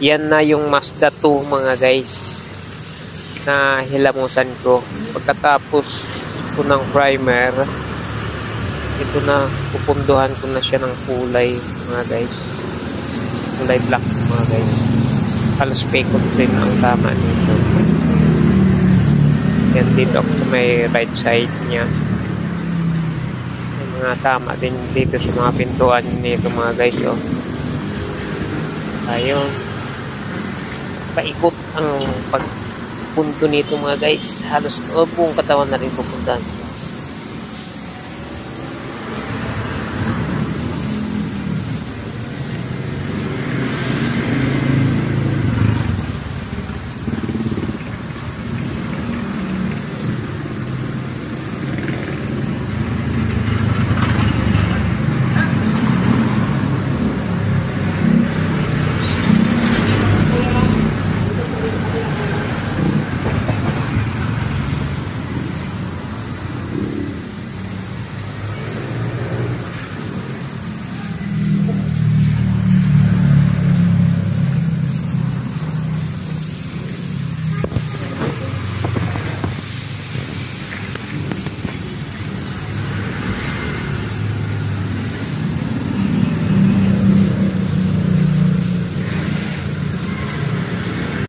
Yan na yung Mazda 2 mga guys na hilamusan ko. Pagkatapos ko ng primer, ito na, pupunduhan ko na siya ng kulay mga guys. Kulay black mga guys. Halos pekot din ang tama nito. Yan dito ako sa may right side niya. Yung mga tama din dito sa mga pintuan nito mga guys. Oh. Ayun. Paikot ang pagpunto nito mga guys. Halos buong katawan na rin pupuntahan.